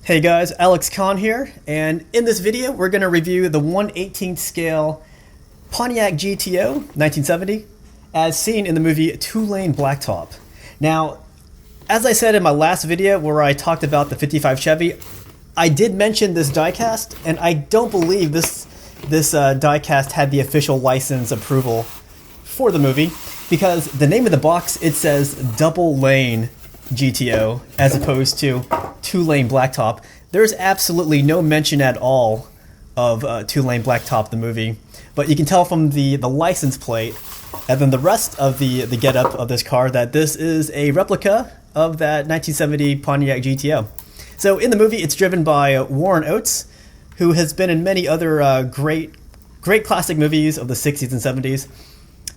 Hey guys, Alex Kahn here, and in this video we're going to review the 1/18th scale Pontiac GTO 1970 as seen in the movie Two-Lane Blacktop. Now, as I said in my last video where I talked about the 55 Chevy, I did mention this diecast, and I don't believe this diecast had the official license approval for the movie because the name of the box, it says double lane GTO as opposed to Two-Lane Blacktop. There's absolutely no mention at all of Two-Lane Blacktop, the movie, but you can tell from the license plate and then the rest of the getup of this car that this is a replica of that 1970 Pontiac GTO. So in the movie, it's driven by Warren Oates, who has been in many other great classic movies of the 60s and 70s.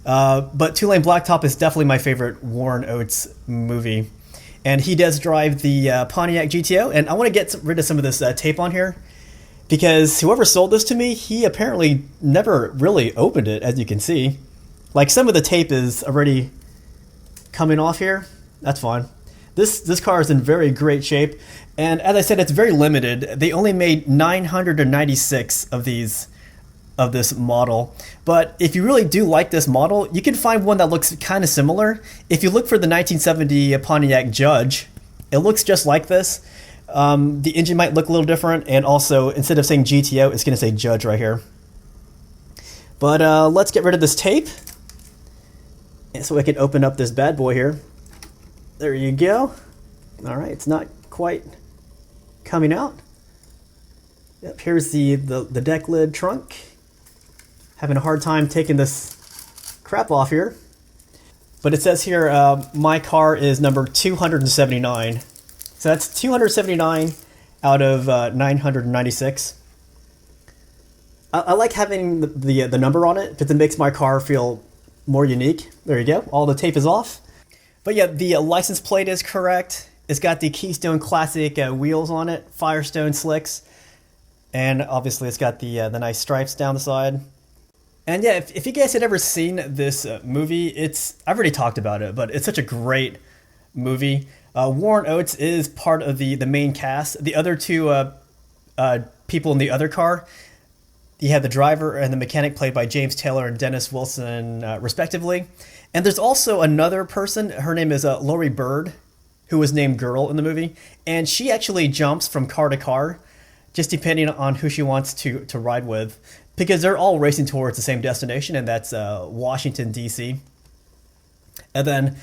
But Two-Lane Blacktop is definitely my favorite Warren Oates movie. And he does drive the Pontiac GTO, and I want to get rid of some of this tape on here, because whoever sold this to me, he apparently never really opened it, as you can see. Like, some of the tape is already coming off here. That's fine. This car is in very great shape, and as I said, it's very limited. They only made 996 of this model. But if you really do like this model, you can find one that looks kind of similar. If you look for the 1970 Pontiac Judge, it looks just like this. The engine might look a little different, and also instead of saying GTO, it's going to say Judge right here. But let's get rid of this tape, and so I can open up this bad boy here. There you go. All right, it's not quite coming out. Yep, here's the deck lid trunk. Having a hard time taking this crap off here. But it says here, my car is number 279. So that's 279 out of 996. I like having the number on it because it makes my car feel more unique. There you go. All the tape is off. But yeah, the license plate is correct. It's got the Keystone Classic wheels on it, Firestone slicks. And obviously it's got the nice stripes down the side. And yeah, if you guys had ever seen this movie, I've already talked about it, but it's such a great movie. Warren Oates is part of the main cast. The other two people in the other car, you have the driver and the mechanic played by James Taylor and Dennis Wilson, respectively. And there's also another person. Her name is Lori Bird, who was named Girl in the movie. And she actually jumps from car to car, just depending on who she wants to ride with, because they're all racing towards the same destination, and that's Washington, D.C. And then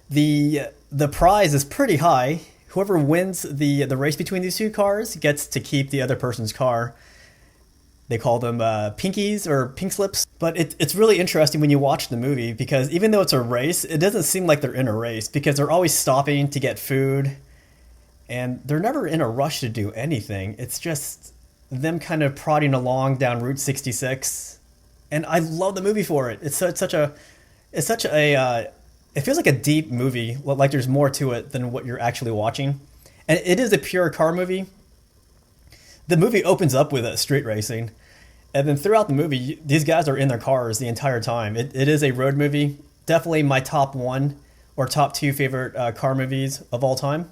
the prize is pretty high. Whoever wins the race between these two cars gets to keep the other person's car. They call them pinkies or pink slips. But it's really interesting when you watch the movie, because even though it's a race, it doesn't seem like they're in a race, because they're always stopping to get food. And they're never in a rush to do anything. It's just them kind of prodding along down Route 66. And I love the movie for it. It feels like a deep movie, like there's more to it than what you're actually watching. And it is a pure car movie. The movie opens up with street racing. And then throughout the movie, these guys are in their cars the entire time. It is a road movie. Definitely my top one or top two favorite car movies of all time.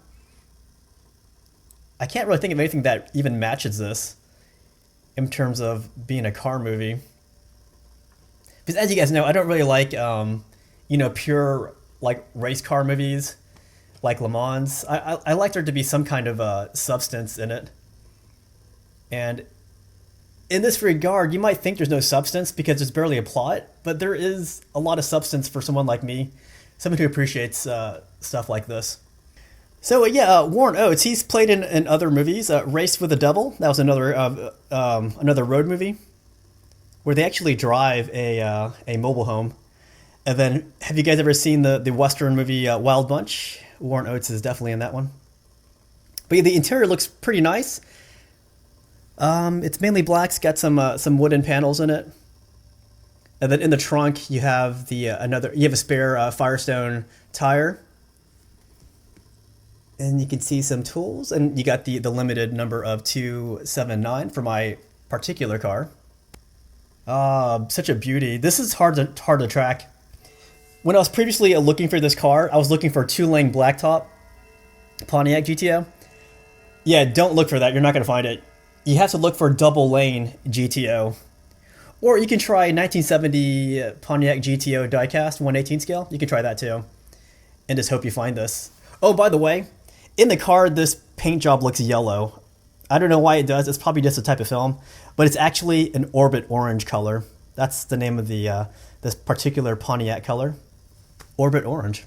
I can't really think of anything that even matches this in terms of being a car movie. Because as you guys know, I don't really like, pure like race car movies like Le Mans. I like there to be some kind of substance in it. And in this regard, you might think there's no substance because there's barely a plot, but there is a lot of substance for someone like me, someone who appreciates stuff like this. So yeah, Warren Oates, he's played in other movies. Race with the Devil, that was another road movie where they actually drive a mobile home. And then, have you guys ever seen the Western movie Wild Bunch? Warren Oates is definitely in that one. But yeah, the interior looks pretty nice. It's mainly black. It's got some wooden panels in it. And then in the trunk, you have you have a spare Firestone tire. And you can see some tools, and you got the limited number of 279 for my particular car. Such a beauty. This is hard to track. When I was previously looking for this car, I was looking for Two-Lane Blacktop Pontiac GTO. Yeah, don't look for that. You're not going to find it. You have to look for double lane GTO. Or you can try 1970 Pontiac GTO diecast 1/18 scale. You can try that too. And just hope you find this. Oh, by the way, in the card, this paint job looks yellow. I don't know why it does. It's probably just a type of film, but it's actually an orbit orange color. That's the name of the this particular Pontiac color, orbit orange.